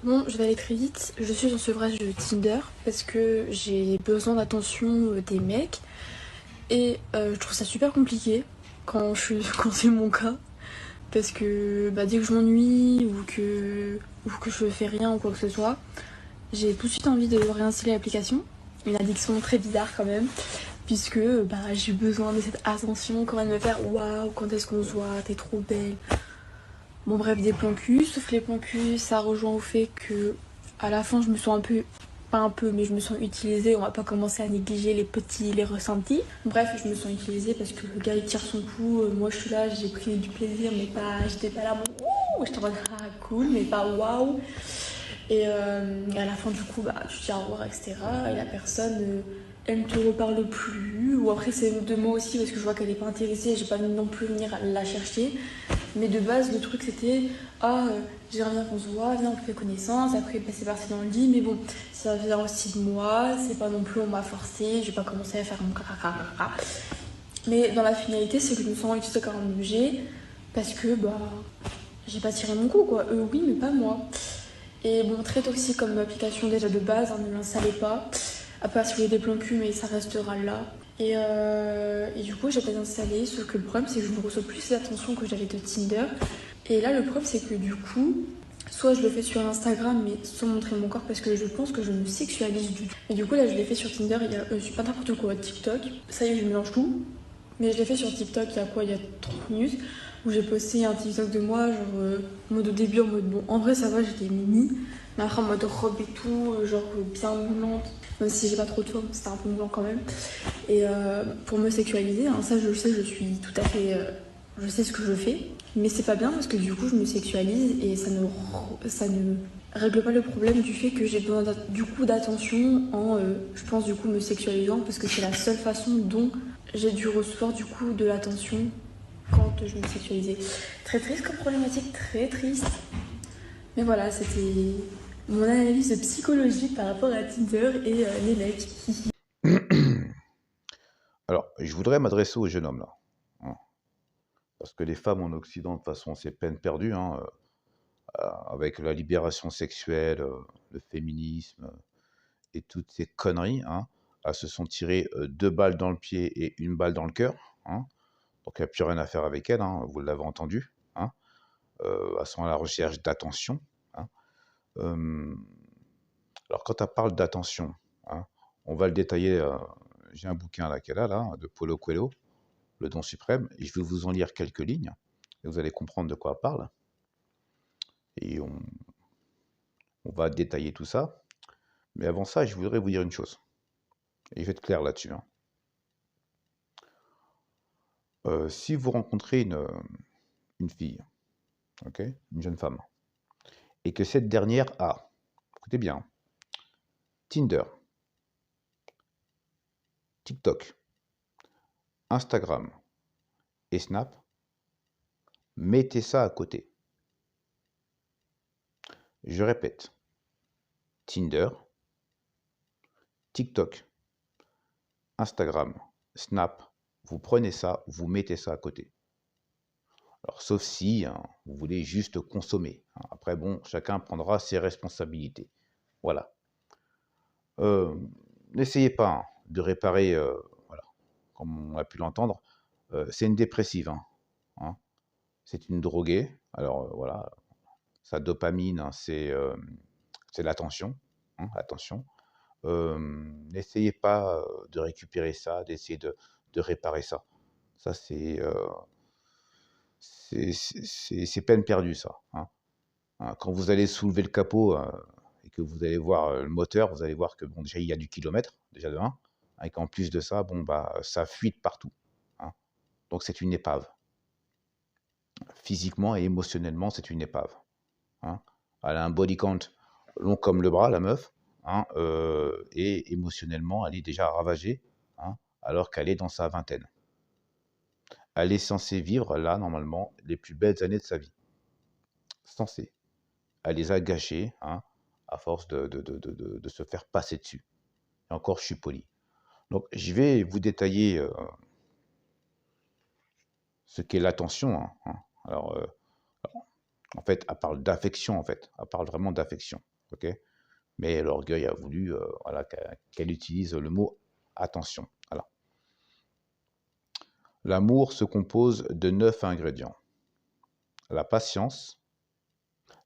Bon, je vais aller très vite. Je suis en sevrage de Tinder parce que j'ai besoin d'attention des mecs et je trouve ça super compliqué quand c'est mon cas parce que dès que je m'ennuie ou que je fais rien ou quoi que ce soit, j'ai tout de suite envie de réinstaller l'application. Une addiction très bizarre quand même puisque j'ai besoin de cette attention quand même de me faire waouh, quand est-ce qu'on se voit, t'es trop belle. Bon bref, des plans cul, sauf que les plans cul, ça rejoint au fait que à la fin je me sens un peu, pas un peu, mais je me sens utilisée. On va pas commencer à négliger les ressentis. Bref, je me sens utilisée parce que le gars il tire son coup, moi je suis là, j'ai pris du plaisir, mais pas, j'étais pas là, bon, ouh, j'étais en mode ah cool, mais pas waouh. Et à la fin du coup, tu dis au revoir, etc. Et la personne, elle ne te reparle plus. Ou après c'est de moi aussi parce que je vois qu'elle est pas intéressée, j'ai pas non plus venir la chercher. Mais de base, le truc c'était j'aimerais bien qu'on se voit, viens, on fait connaissance. Après, c'est parti dans le lit. Mais bon, ça vient aussi de moi. C'est pas non plus on m'a forcé. Je vais pas commencer à faire mon caca. Mais dans la finalité, c'est que je me sens utilisée comme un objet parce que j'ai pas tiré mon coup quoi. Eux, oui, mais pas moi. Et bon, très toxique comme application déjà de base, hein, ne l'installez pas. À part si vous voulez des plans cul, mais ça restera là. Et du coup, j'ai pas installé, sauf que le problème, c'est que je ne reçois plus ces attentions que j'avais de Tinder. Et là, le problème, c'est que du coup, soit je le fais sur Instagram, mais sans montrer mon corps, parce que je pense que je me sexualise du tout. Et du coup, là, je l'ai fait sur Tinder, je suis pas n'importe quoi, TikTok. Ça y est, je mélange tout. Mais je l'ai fait sur TikTok il y a quoi? Il y a 30 minutes, où j'ai posté un TikTok de moi, genre en mode au début, en mode bon, en vrai, ça va, j'étais mini. Mais après, en mode robe et tout, genre bien moulante. Même si j'ai pas trop de forme, c'était un peu moulant quand même. Et pour me sexualiser, hein, ça je le sais, je suis tout à fait. Je sais ce que je fais. Mais c'est pas bien parce que du coup je me sexualise et ça ne règle pas le problème du fait que j'ai besoin du coup d'attention en, je pense, du coup me sexualisant parce que c'est la seule façon dont j'ai dû recevoir du coup de l'attention quand je me sexualisais. Très triste comme problématique, très triste. Mais voilà, c'était mon analyse psychologique par rapport à Tinder et les mecs. Alors, je voudrais m'adresser au jeune homme là, hein, parce que les femmes en Occident, de toute façon, c'est peine perdue, hein, avec la libération sexuelle, le féminisme et toutes ces conneries, hein, elles se sont tirées 2 balles dans le pied et 1 balle dans le cœur, hein, donc il n'y a plus rien à faire avec elles, hein, vous l'avez entendu, hein, elles sont à la recherche d'attention, hein. Euh, alors, quand elle parle d'attention, hein, on va le détailler. J'ai un bouquin là qu'elle a là, de Paulo Coelho, Le Don Suprême, et je vais vous en lire quelques lignes, et vous allez comprendre de quoi elle parle, et on va détailler tout ça. Mais avant ça, je voudrais vous dire une chose, et je vais être clair là-dessus, hein. Si vous rencontrez une fille, ok, une jeune femme, et que cette dernière a, écoutez bien, Tinder, TikTok, Instagram et Snap, mettez ça à côté. Je répète, Tinder, TikTok, Instagram, Snap, vous prenez ça, vous mettez ça à côté. Alors, sauf si hein, vous voulez juste consommer, hein. Après, bon, chacun prendra ses responsabilités. Voilà. Euh, N'essayez pas hein, de réparer, voilà, comme on a pu l'entendre, c'est une dépressive, hein. C'est une droguée. Alors, voilà, sa dopamine, hein, c'est l'attention, hein, attention. N'essayez pas de récupérer ça, d'essayer de réparer ça. Ça, c'est peine perdue, ça, hein. Quand vous allez soulever le capot et que vous allez voir le moteur, vous allez voir que bon, déjà il y a du kilomètre, déjà de 1, et qu'en plus de ça, bon, ça fuite partout, hein. Donc c'est une épave. Physiquement et émotionnellement, c'est une épave, hein. Elle a un body count long comme le bras, la meuf, hein, et émotionnellement, elle est déjà ravagée, hein, alors qu'elle est dans sa vingtaine. Elle est censée vivre, là, normalement, les plus belles années de sa vie. Censée. Elle les a gâchées, hein, à force de se faire passer dessus. Et encore, je suis poli. Donc, je vais vous détailler ce qu'est l'attention, hein. Alors, en fait, elle parle d'affection, en fait. Elle parle vraiment d'affection. ok? Mais l'orgueil a voulu voilà, qu'elle utilise le mot attention. Voilà. L'amour se compose de 9 ingrédients. La patience,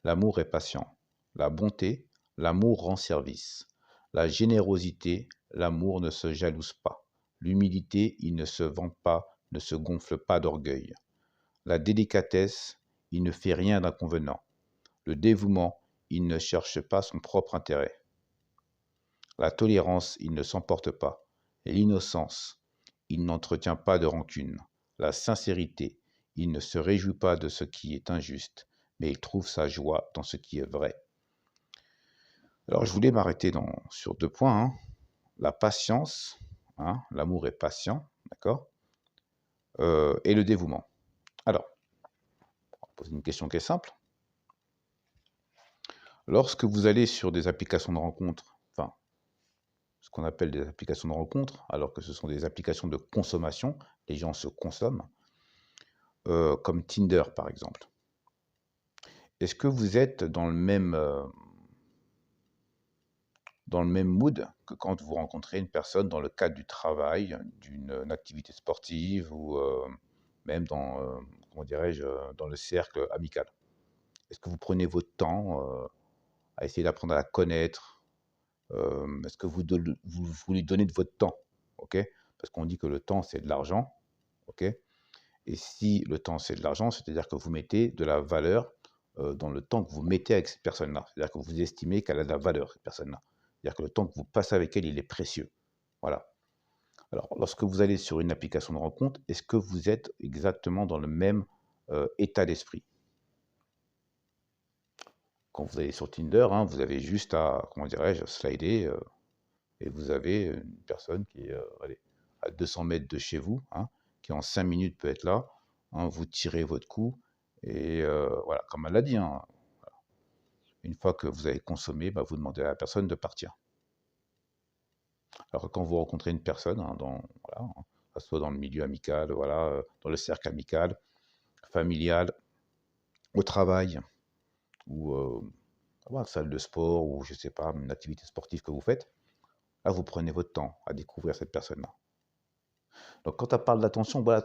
l'amour est patient. La bonté, l'amour rend service. La générosité, l'amour ne se jalouse pas. L'humilité, il ne se vante pas, ne se gonfle pas d'orgueil. La délicatesse, il ne fait rien d'inconvenant. Le dévouement, il ne cherche pas son propre intérêt. La tolérance, il ne s'emporte pas. Et l'innocence, il n'entretient pas de rancune. La sincérité, il ne se réjouit pas de ce qui est injuste, mais il trouve sa joie dans ce qui est vrai. Alors, je voulais m'arrêter sur 2 points, hein. La patience, hein, l'amour est patient, d'accord, et le dévouement. Alors, on va poser une question qui est simple. Lorsque vous allez sur des applications de rencontres, enfin, ce qu'on appelle des applications de rencontres, alors que ce sont des applications de consommation, les gens se consomment, comme Tinder par exemple. Est-ce que vous êtes dans le même mood que quand vous rencontrez une personne dans le cadre du travail, d'une activité sportive ou même dans, comment dirais-je, dans le cercle amical? Est-ce que vous prenez votre temps à essayer d'apprendre à la connaître? Est-ce que vous lui donnez de votre temps? Ok? Parce qu'on dit que le temps, c'est de l'argent. Ok? Et si le temps, c'est de l'argent, c'est-à-dire que vous mettez de la valeur dans le temps que vous mettez avec cette personne-là. C'est-à-dire que vous estimez qu'elle a de la valeur, cette personne-là. C'est-à-dire que le temps que vous passez avec elle, il est précieux. Voilà. Alors, lorsque vous allez sur une application de rencontre, est-ce que vous êtes exactement dans le même état d'esprit? Quand vous allez sur Tinder, hein, vous avez juste à, comment dirais-je, slider et vous avez une personne qui est allez, à 200 mètres de chez vous, hein, qui en 5 minutes peut être là, hein, vous tirez votre coup et voilà, comme elle l'a dit, hein, une fois que vous avez consommé, bah, vous demandez à la personne de partir. Alors que quand vous rencontrez une personne, hein, voilà, hein, que ce soit dans le milieu amical, voilà, dans le cercle amical, familial, au travail, ou voilà, salle de sport, ou je sais pas, une activité sportive que vous faites, là vous prenez votre temps à découvrir cette personne-là. Donc quand elle parle d'attention, voilà,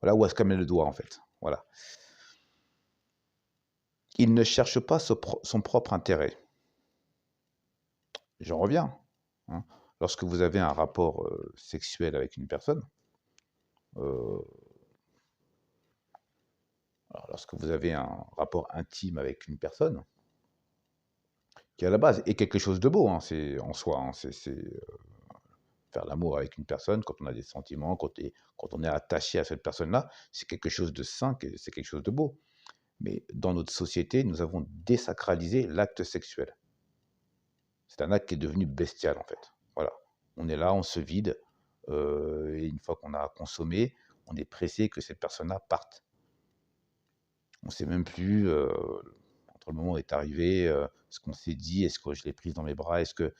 voilà où est-ce qu'elle met le doigt en fait. Voilà. Il ne cherche pas son propre intérêt. J'en reviens, hein. Lorsque vous avez un rapport sexuel avec une personne, euh, alors, lorsque vous avez un rapport intime avec une personne, qui à la base est quelque chose de beau, hein, c'est en soi, hein, c'est faire l'amour avec une personne, quand on a des sentiments, quand on est attaché à cette personne-là, c'est quelque chose de sain, c'est quelque chose de beau. Mais dans notre société, nous avons désacralisé l'acte sexuel. C'est un acte qui est devenu bestial, en fait. Voilà. On est là, on se vide, et une fois qu'on a consommé, on est pressé que cette personne-là parte. On ne sait même plus, entre le moment où est arrivé, ce qu'on s'est dit, est-ce que je l'ai prise dans mes bras, est-ce que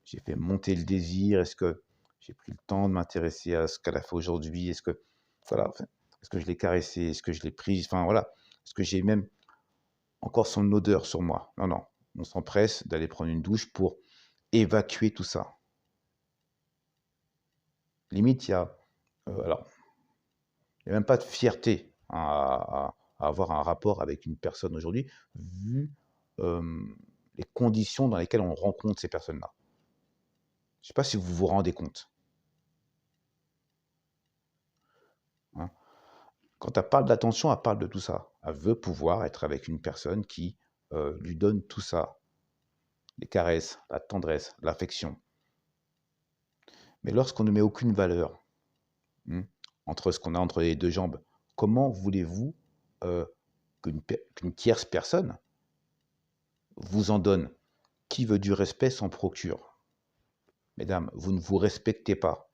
j'ai fait monter le désir, est-ce que j'ai pris le temps de m'intéresser à ce qu'elle a fait aujourd'hui, est-ce que, voilà, enfin, est-ce que je l'ai caressée, est-ce que je l'ai prise, enfin voilà, est-ce que j'ai même encore son odeur sur moi? Non, non, on s'empresse d'aller prendre une douche pour évacuer tout ça. Limite, alors, il n'y a même pas de fierté, hein, à avoir un rapport avec une personne aujourd'hui, vu les conditions dans lesquelles on rencontre ces personnes-là. Je ne sais pas si vous vous rendez compte, hein. Quand elle parle d'attention, elle parle de tout ça. Elle veut pouvoir être avec une personne qui lui donne tout ça. Les caresses, la tendresse, l'affection. Mais lorsqu'on ne met aucune valeur entre ce qu'on a entre les 2 jambes, comment voulez-vous euh, qu'une tierce personne vous en donne? Qui veut du respect s'en procure. Mesdames, vous ne vous respectez pas.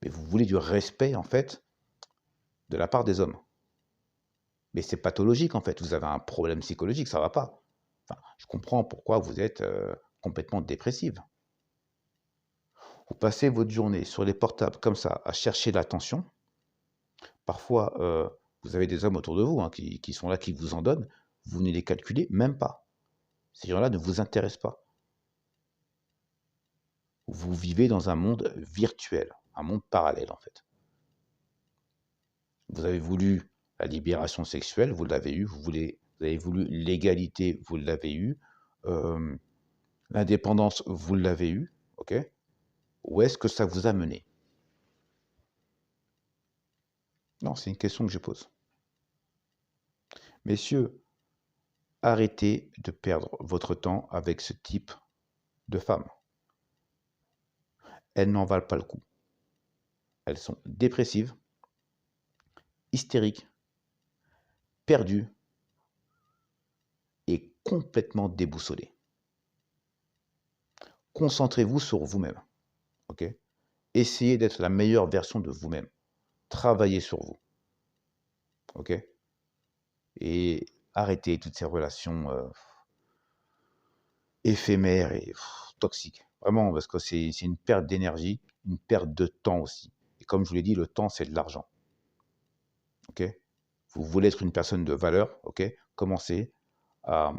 Mais vous voulez du respect, en fait, de la part des hommes. Mais c'est pathologique, en fait. Vous avez un problème psychologique, ça ne va pas. Enfin, je comprends pourquoi vous êtes complètement dépressive. Vous passez votre journée sur les portables comme ça, à chercher l'attention. Parfois, vous avez des hommes autour de vous, hein, qui sont là, qui vous en donnent. vous ne les calculez même pas. Ces gens-là ne vous intéressent pas. Vous vivez dans un monde virtuel, un monde parallèle en fait. Vous avez voulu la libération sexuelle, vous l'avez eu. Vous avez voulu l'égalité, vous l'avez eu. L'indépendance, vous l'avez eu. Ok? Où est-ce que ça vous a mené? Non, c'est une question que je pose. Messieurs, arrêtez de perdre votre temps avec ce type de femmes. Elles n'en valent pas le coup. Elles sont dépressives, hystériques, perdues et complètement déboussolées. Concentrez-vous sur vous-même. Ok? Essayez d'être la meilleure version de vous-même. Travaillez sur vous. Ok? Et arrêtez toutes ces relations éphémères et toxiques. Vraiment, parce que c'est une perte d'énergie, une perte de temps aussi. Et comme je vous l'ai dit, le temps, c'est de l'argent. Ok? Vous voulez être une personne de valeur, ok? Commencez à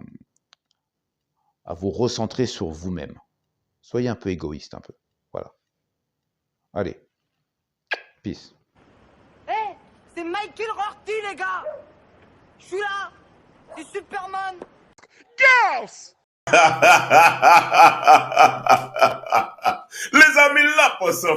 vous recentrer sur vous-même. Soyez un peu égoïste, un peu. Voilà. Allez. Peace. Hé, c'est Michael Rorty, les gars. Je suis là. C'est Superman. Les amis là pour s'en